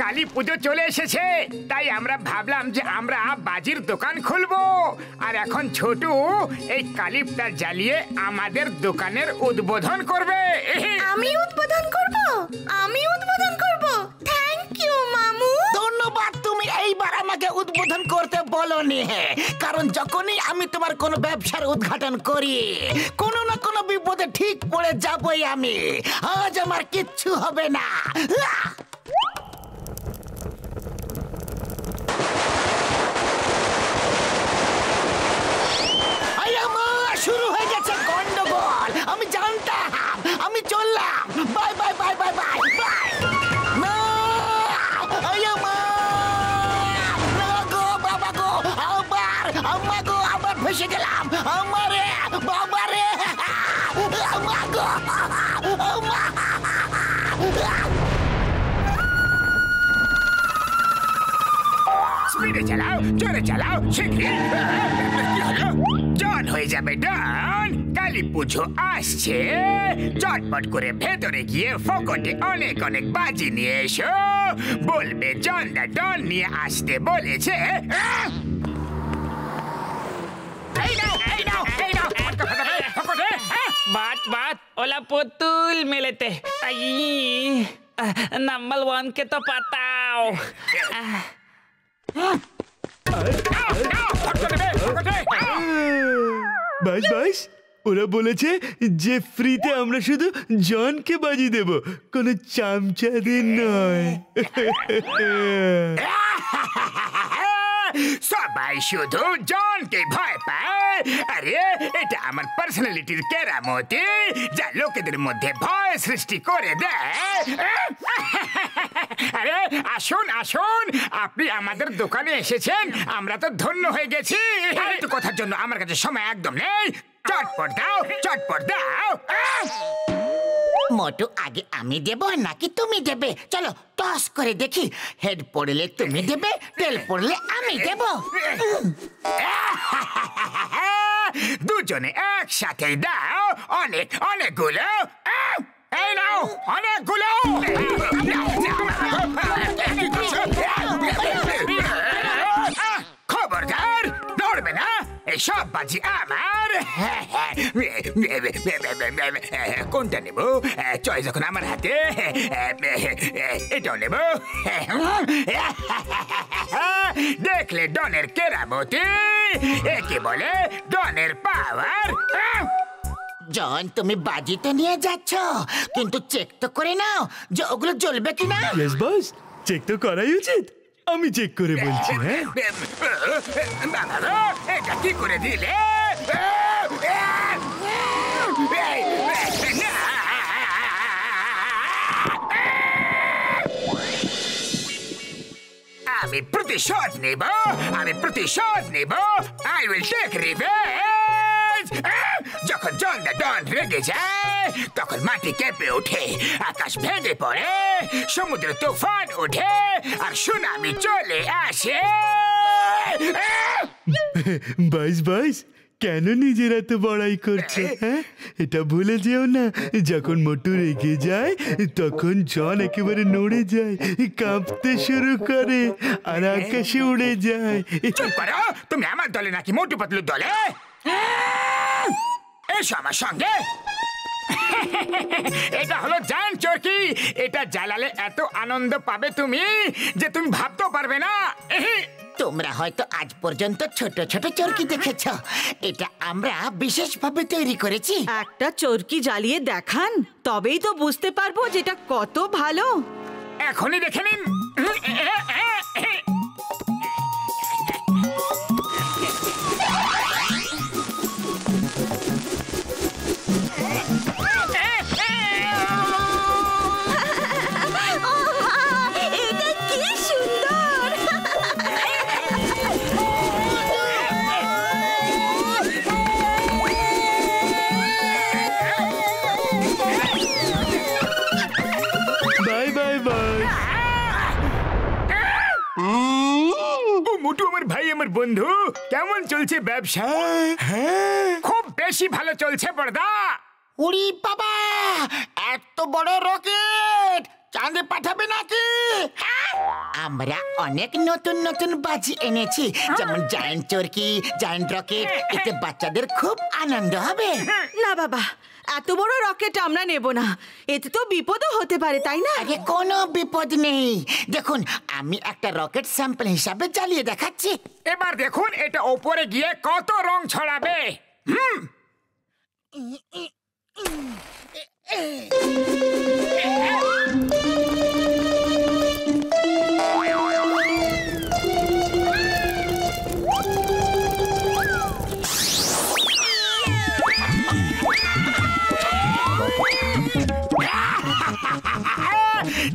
কালী পুজো চলে এসেছে, তাই আমরা ভাবলাম যে আমরা বাজির দোকান খুলবো। আর এখন ছোটু এই কালীটা জ্বালিয়ে আমাদের দোকানের উদ্বোধন করবে। আমি উদ্বোধন করব, আমি উদ্বোধন করব। থ্যাংক ইউ মামু। ধন্যবাদ, তুমি এইবার আমাকে উদ্বোধন করতে বলনি, কারণ যখনই আমি তোমার কোনো ব্যবসার উদ্ঘাটন করি কোনো না কোনো বিপদে ঠিক পড়ে যাবই আমি। আজ আমার কিচ্ছু হবে না। শুরু হয়ে গেছে গন্ডগোল। আমি জানতাম, আমি চললাম। Bye bye bye bye bye bye. ফেসে গেলাম। আমারে বাবারে, স্পিডে চালাও, জোরে চালাও, শিগগির। কি হলো? জন হয়ে যাবে ডন। কালী পুজো আসছে, চটপট করে ভেতরে গিয়ে ফকটে অনেক অনেক বাজি নিয়ে এসো। বলবে জন দা ডন নিয়ে আসতে বলেছে। बात ओला पुतुल मिलते नंबर 1 के तो पताओ। বাস বাস, ওরা বলেছে যে ফ্রিতে আমরা শুধু জনকে বাজি দেব, কোনো চামচাদের নয়। সবাই শুধু জনকে ভয় পায়। আরে এটা আমার পার্সোনালিটির কেরামতি, যা লোকেদের মধ্যে ভয় সৃষ্টি করে দেয়। আরে আসুন আসুন, আপনি আমাদের দোকানে এসেছেন, আমরা তো ধন্য হয়ে গেছি। একটু কথার জন্য আমার কাছে সময় একদম নেই। চটপট দাও, চটপট দাও। মোটু, আগে আমি দেব নাকি তুমি দেবে? চলো টস করে দেখি। হেড পড়লে তুমি দেবে, তেল পড়লে আমি দেব। দুজনে একসাথে দাও। অনেক অনেকগুলো। এই নাও অনেকগুলো। খবরদার, নড়বে না। এই সব বাজি আমার। কোনটা নেব? চয়েস যখন আমার হাতে, এটাও নেব। দেখলে ডনের কেরামতি, একে বলে ডনের পাওয়ার। জন, তুমি বাজি তো নিয়ে যাচ্ছ, কিন্তু চেক তো করে নাও যে ওগুলো জ্বলবে কিনা। ইয়েস বস, চেক তো করাই উচিত। আমি চেক করে বলছি। হ্যাঁ, এটা কি করে দিলে? আমি প্রতিশোধ নেব, আমি প্রতিশোধ নেব। I will take revenge. যখন জন দা ডন রেগে যায়, তখন মাটি কেঁপে ওঠে, আকাশ ভেঙে পড়ে, সমুদ্র তুফান ওঠে, আর সুনামি চলে আসে। বাইস বাইস, কেন নিজের এত বড়াই করছে? হ্যাঁ, এটা ভুলে যেও না, যখন মোটু রেগে যায় তখন জন একেবারে নড়ে যায়, কাঁপতে শুরু করে আর আকাশে উড়ে যায়। চুপ করো, তুমি আমার দলে নাকি মোটু পাতলুর দলে? এসো আমার সঙ্গে। এটা হলো জায়ান্ট চরকি। এটা জ্বালালে এত আনন্দ পাবে তুমি যে তুমি ভাবতেও পারবে না। তোমরা হয়তো আজ পর্যন্ত ছোট ছোট চরকি দেখেছ, এটা আমরা বিশেষভাবে তৈরি করেছি। একটা চরকি জ্বালিয়ে দেখান, তবেই তো বুঝতে পারবো যেটা কত ভালো। এখনই দেখে নিন। মোটু আমার ভাই, আমার বন্ধু, কেমন চলছে ব্যবসা? খুব বেশি ভালো চলছে বড়দা। উড়ি বাবা, এত বড় রকেট! চাঁদে পাঠাবে নাকি? আমরা অনেক নতুন নতুন বাজি এনেছি, যেমন জায়ান্ট চরকি, জায়ান্ট রকেট। এতে বাচ্চাদের খুব আনন্দ হবে। না বাবা, এত বড় রকেট আমরা নেব না, এতে তো বিপদও হতে পারে, তাই না? আরে কোনো বিপদ নেই। দেখুন, আমি একটা রকেট স্যাম্পল হিসাবে জ্বালিয়ে দেখাচ্ছি। এবার দেখুন এটা ওপরে গিয়ে কত রং ছড়াবে।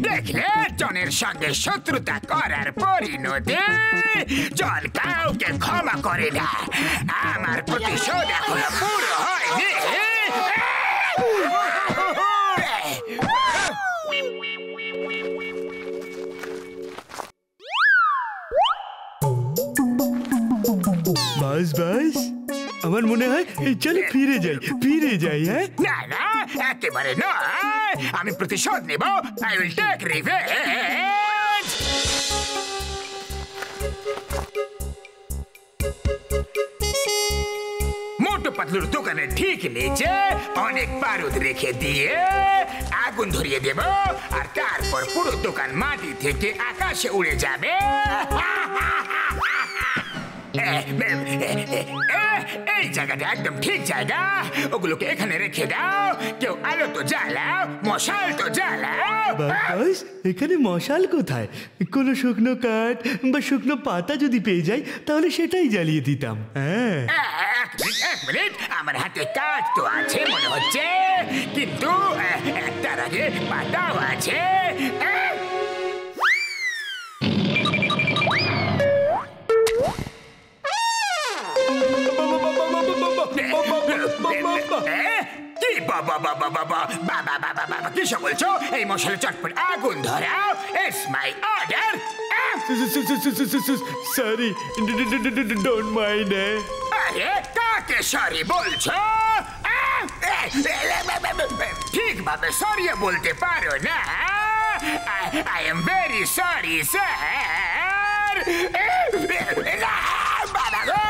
দেখলে জনের সঙ্গে শত্রুতা করার পরিণতি। জন কাউকে ক্ষমা করে না। আমার প্রতিশোধ এখনো পুরো হয়নি। বাস বাস, আমার মনে হয় চলো ফিরে যাই। হ্যাঁ, না না, একেবারে নয়। আমি প্রতিশোধ নেব। I will take revenge. Motu পাতলুর দোকানের ঠিক নিচে অনেক বারুদ রেখে দিয়ে আগুন ধরিয়ে দেব, আর তারপর পুরো দোকান মাটি থেকে আকাশে উড়ে যাবে। এই জায়গাটা একদম ঠিক জায়গা। ওগুলোকে এখানে রেখে দাও। কেউ আলো তো জ্বালাও, মশাল তো জ্বালাও। বাস, এখানে মশাল কোথায়? কোনো শুকনো কাঠ বা শুকনো পাতা যদি পেয়ে যাই তাহলে সেটাই জ্বালিয়ে দিতাম। হ্যাঁ, এক মিনিট, আমার হাতে কাঠ তো আছে মনে হচ্ছে, কিন্তু তার আগে পাতাও আছে। কি বাবা বাবা বাবা বাবা বাবা বাবা কিসব বলছো? এই মশালে চটপট আগুন ধরাও। It's my order. Sorry, don't mind. আরে কাকে সরি বলছো? ঠিকভাবে সরি বলতে পারো না? I am very sorry sir. বাবা গো,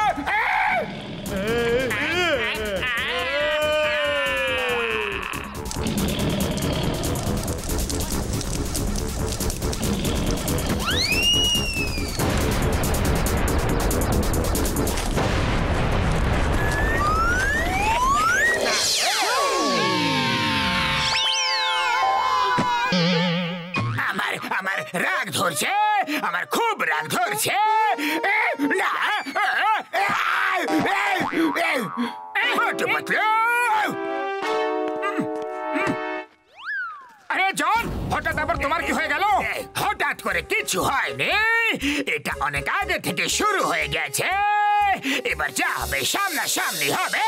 আমার রাগ ধরছে, আমার খুব রাগ ধরছে। আরে জন, হঠাৎ আবার তোমার কি হয়ে গেল? হঠাৎ করে কিছু হয়নি, এটা অনেক আগে থেকে শুরু হয়ে গেছে। এবার যা হবে সামনাসামনি হবে।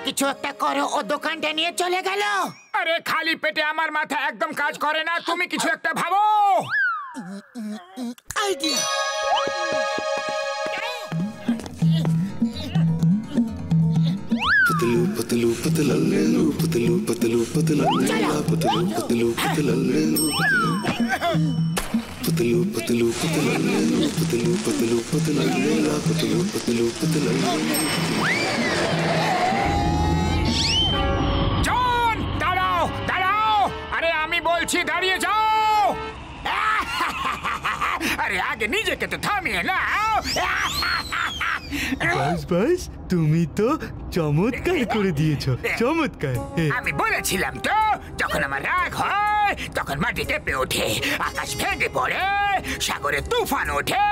কিছু একটা করো, ও দোকানটা নিয়ে চলে গেল। আরে খালি পেটে আমার মাথা একদম কাজ করে না, তুমি কিছু একটা ভাবো। আইডিয়া। पतलू पतलू पतलू पतलू पतलू पतलू पतलू पतलू पतलू पतलू पतलू पतलू पतलू पतलू पतलू पतलू জন, দাঁড়াও দাঁড়াও, আরে আমি বলছি দাঁড়িয়ে যাও। আরে আগে নিজেকে তো থামিয়ে নাও। বাস বাস, তুমি তো চমৎকার করে দিয়েছো, চমৎকার। আমি বলেছিলাম তো যখন আমার রাগ হয় তখন মাটি কেঁপে ওঠে, আকাশ ভেঙে পড়ে, সাগরে তুফান ওঠে,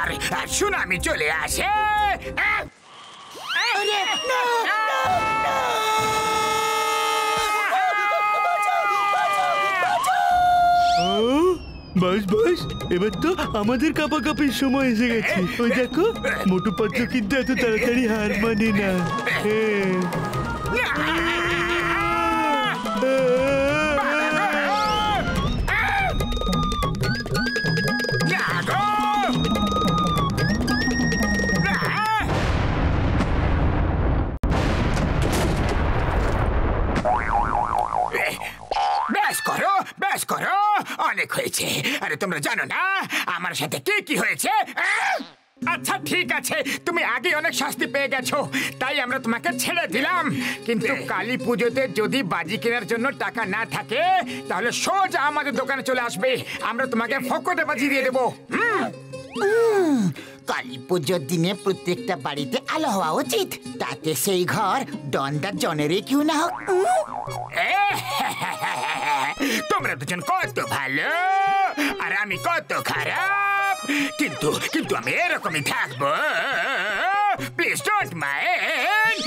আর সুনামি চলে আসে। বাস বাস, এবার তো আমাদের কাপাকাপির সময় এসে গেছে। ওই দেখো, মোটু পাতলু কিন্তু এত তাড়াতাড়ি হার মানে না। ব্যাস করো, অনেক হয়েছে। আরে তোমরা জানো না আমার সাথে কি কি হয়েছে? আচ্ছা ঠিক আছে, তুমি আগে অনেক শাস্তি পেয়ে গেছো, তাই আমরা তোমাকে ছেড়ে দিলাম। কিন্তু কালী পুজোতে যদি বাজি কেনার জন্য টাকা না থাকে তাহলে সোজা আমাদের দোকানে চলে আসবে, আমরা তোমাকে ফকটে বাজি দিয়ে দেবো। কালী পুজোর দিনে প্রত্যেকটা বাড়িতে আলো হওয়া উচিত, তাতে সেই ঘর ডন্ডা জনেরই কিউ না হোক। তোমরা দুজন কত ভালো আর আমি কত খারাপ, কিন্তু কিন্তু আমি এরকমই থাকবো। Please don't mind.